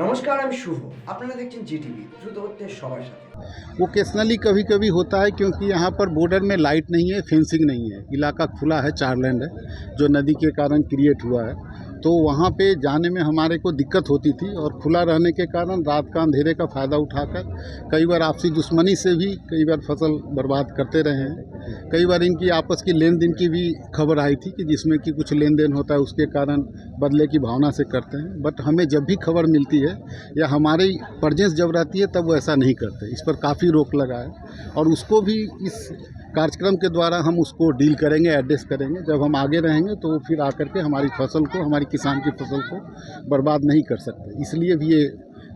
নমস্কার, আমি শুভ। আপনারা দেখছেন জিটিভি, দ্রুত হচ্ছে সবার সাথে। ओकेजनली कभी कभी होता है क्योंकि यहाँ पर बॉर्डर में लाइट नहीं है, फेंसिंग नहीं है, इलाका खुला है, चारलैंड है जो नदी के कारण क्रिएट हुआ है। तो वहाँ पे जाने में हमारे को दिक्कत होती थी और खुला रहने के कारण रात का अंधेरे का फ़ायदा उठाकर कई बार आपसी दुश्मनी से भी कई बार फसल बर्बाद करते रहे हैं। कई बार इनकी आपस की लेन देन की भी खबर आई थी कि जिसमें कि कुछ लेन देन होता है, उसके कारण बदले की भावना से करते हैं। बट हमें जब भी खबर मिलती है या हमारी प्रेजेंस जब रहती है तब वो ऐसा नहीं करते। इस पर काफ़ी रोक लगा है और उसको भी इस कार्यक्रम के द्वारा हम उसको डील करेंगे, एड्रेस करेंगे। जब हम आगे रहेंगे तो फिर आकर के हमारी फसल को, हमारी किसान की फसल को बर्बाद नहीं कर सकते, इसलिए भी ये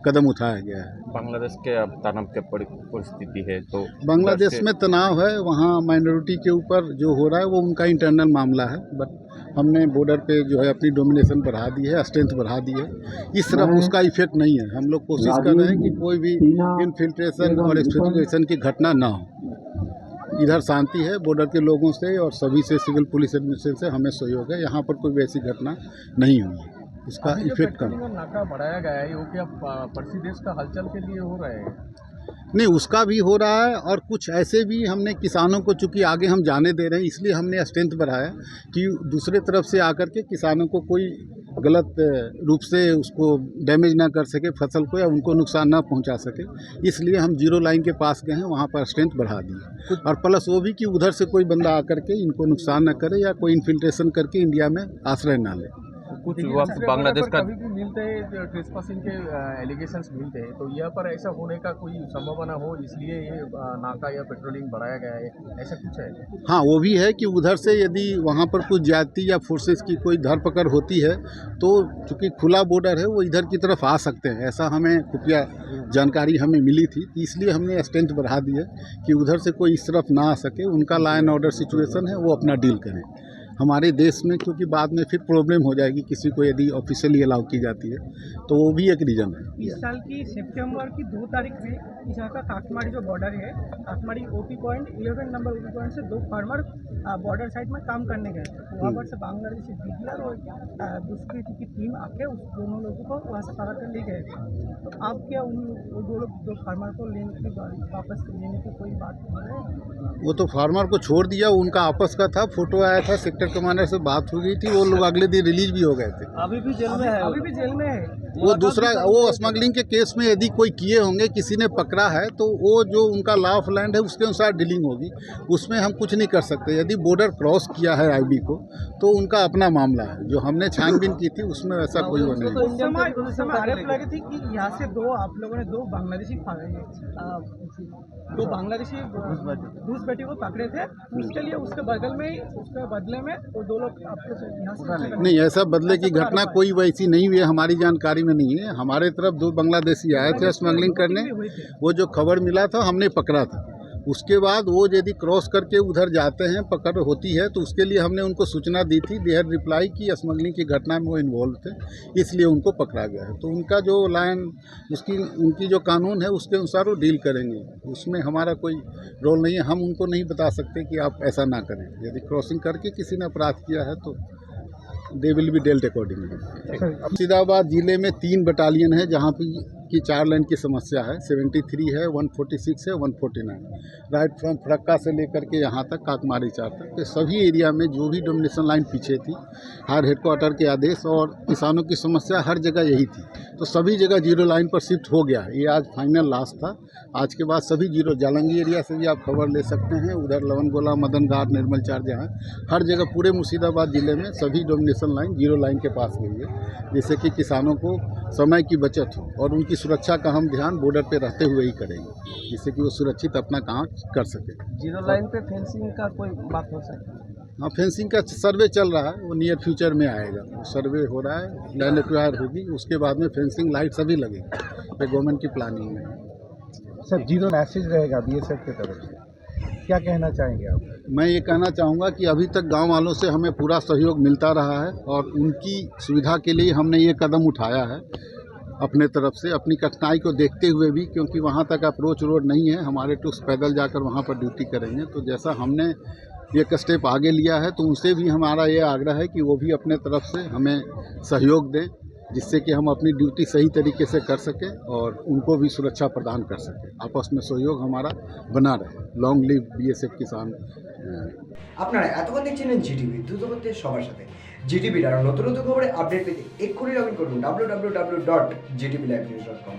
कदम उठाया गया है। बांग्लादेश के अब तनाव की परिस्थिति है, तो बांग्लादेश में तनाव है, वहाँ माइनॉरिटी के ऊपर जो हो रहा है वो उनका इंटरनल मामला है। बट हमने बॉर्डर पे जो है अपनी डोमिनेशन बढ़ा दी है, स्ट्रेंथ बढ़ा दी है। इस तरफ उसका इफेक्ट नहीं है। हम लोग कोशिश कर रहे हैं कि कोई भी इन्फिल्ट्रेशन और एक्सफिल्ट्रेशन की घटना ना हो। इधर शांति है, बॉर्डर के लोगों से और सभी से, सिविल पुलिस एडमिनिस्ट्रेशन से हमें सहयोग है। यहाँ पर कोई वैसी घटना नहीं हुई है। इसका इफेक्ट कम नाका बढ़ाया गया है, वो क्या पड़ोसी देश का हलचल के लिए हो रहा है? नहीं, उसका भी हो रहा है और कुछ ऐसे भी हमने किसानों को, चूँकि आगे हम जाने दे रहे हैं इसलिए हमने स्ट्रेंथ बढ़ाया कि दूसरे तरफ से आकर के किसानों को कोई गलत रूप से उसको डैमेज ना कर सके फसल को, या उनको नुकसान ना पहुंचा सके। इसलिए हम जीरो लाइन के पास गए हैं, वहां पर स्ट्रेंथ बढ़ा दी और प्लस वो भी कि उधर से कोई बंदा आकर के इनको नुकसान ना करे या कोई इन्फिल्ट्रेशन करके इंडिया में आश्रय ना ले। कुछ वक्त बांग्लादेश का कभी भी मिलते हैं ट्रेसपासिंग के एलिगेशंस मिलते हैं, तो यहाँ पर ऐसा होने का कोई संभावना हो, इसलिए ये नाका या पेट्रोलिंग बढ़ाया गया है, ऐसा कुछ है? हाँ, वो भी है कि उधर से यदि वहाँ पर कुछ जाति या फोर्सेस की कोई धरपकड़ होती है तो चूँकि खुला बॉर्डर है वो इधर की तरफ आ सकते हैं, ऐसा हमें खुफिया जानकारी हमें मिली थी। इसलिए हमने स्ट्रेंथ बढ़ा दी है कि उधर से कोई इस तरफ ना आ सके। उनका लॉ एंड ऑर्डर सिचुएशन है, वो अपना डील करें हमारे देश में, क्योंकि बाद में फिर प्रॉब्लम हो जाएगी किसी को यदि ऑफिशियली अलाउ की जाती है, तो वो भी एक रीज़न है। इस साल की सितंबर की 2 तारीख में यहाँ का काटमाड़ी जो बॉर्डर है, Katmari OP point 11 number OP point से 2 फार्मर बॉर्डर साइड में काम करने गए थे। वहाँ पर से बांग्लादेशी डीलर और दूसरी की टीम आके उस दोनों लोगों को वहाँ से पकड़ कर ले गए थे। तो आप क्या वो दो फार्मर को लेने की, वापस लेने की कोई बात हो रही है? वो तो फार्मर को छोड़ दिया, उनका आपस का था, फोटो आया था, सेक्टर कमांडर से बात हो गई थी, वो लोग अगले दिन रिलीज भी हो गए थे। अभी भी जेल में है, अभी भी जेल में है। वो दूसरा, वो स्मगलिंग के केस में यदि कोई किए होंगे, किसी ने पकड़ा है, तो वो जो उनका लॉ ऑफ लैंड है उसके अनुसार डीलिंग होगी, उसमें हम कुछ नहीं कर सकते। यदि बॉर्डर क्रॉस किया है आईबी को तो उनका अपना मामला है। जो हमने छानबीन की थी उसमें ऐसा कोई वो नहीं। उस समय आरोप लगी थी कि यहाँ से आप लोगों ने दो बांग्लादेशी घुसपैठी को पकड़े थे, उसके लिए उसके बदले में वो 2 लोग आपको यहाँ से नहीं, ऐसा बदले की घटना कोई वैसी नहीं हुई है, हमारी जानकारी में नहीं है। हमारे तरफ 2 बांग्लादेशी आए थे स्मगलिंग करने, वो जो खबर मिला था हमने पकड़ा था। उसके बाद वो यदि क्रॉस करके उधर जाते हैं, पकड़ होती है, तो उसके लिए हमने उनको सूचना दी थी, दे हैड रिप्लाई की स्मगलिंग की घटना में वो इन्वॉल्व थे, इसलिए उनको पकड़ा गया है। तो उनका जो लाइन, उनकी जो कानून है उसके अनुसार वो डील करेंगे, उसमें हमारा कोई रोल नहीं है। हम उनको नहीं बता सकते कि आप ऐसा ना करें। यदि क्रॉसिंग करके किसी ने अपराध किया है तो they will be dealt accordingly. Murshidabad जिले में 3 बटालियन है जहाँ की 4 लाइन की समस्या है। 73 है, 146 है, 149, राइट फ्रॉम फरक्का से लेकर के यहाँ तक काकमारी 4 तक के सभी एरिया में जो भी डोमिनेशन लाइन पीछे थी, हर हेडक्वार्टर के आदेश और किसानों की समस्या हर जगह यही थी, तो सभी जगह जीरो लाइन पर शिफ्ट हो गया है। ये आज फाइनल लास्ट था। आज के बाद सभी जीरो, जालंगी एरिया से भी आप खबर ले सकते हैं, उधर लवनगोला, मदन घाट, निर्मल चार, जहाँ हर जगह पूरे मुर्शिदाबाद जिले में सभी डोमिनेशन लाइन जीरो लाइन के पास गई है, जिससे कि किसानों को समय की बचत हो और उनकी सुरक्षा का हम ध्यान बॉर्डर पे रहते हुए ही करेंगे, जिससे कि वो सुरक्षित अपना काम कर सके। जीरो लाइन पे फेंसिंग का कोई बात हो सकती है? हाँ, फेंसिंग का सर्वे चल रहा है, वो नियर फ्यूचर में आएगा। सर्वे हो रहा है, लैंड एक्वायर होगी, उसके बाद में फेंसिंग लाइट सभी लगेगी, ये गवर्नमेंट की प्लानिंग है। सर, जीरो मैसेज रहेगा बीएसएफ की तरफ से, क्या कहना चाहेंगे आप? मैं ये कहना चाहूँगा कि अभी तक गांव वालों से हमें पूरा सहयोग मिलता रहा है और उनकी सुविधा के लिए हमने ये कदम उठाया है अपने तरफ से, अपनी कठिनाई को देखते हुए भी, क्योंकि वहाँ तक अप्रोच रोड नहीं है, हमारे टूक्स पैदल जाकर वहाँ पर ड्यूटी करेंगे। तो जैसा हमने एक स्टेप आगे लिया है तो उनसे भी हमारा ये आग्रह है कि वो भी अपने तरफ से हमें सहयोग दें जिससे कि हम अपनी ड्यूटी सही तरीके से कर सकें और उनको भी सुरक्षा प्रदान कर सकें। आपस में सहयोग हमारा बना रहे। लॉन्ग लिव BSF किसान। আপনারা এতক্ষণ দেখছিলেন জিটিভি দ্রুত হচ্ছে সবার সাথে। জিটিভির আরও নতুন নতুন খবরে আপডেট পেতে এক্ষুনি লগ ইন করুন www.gtblivenews.com।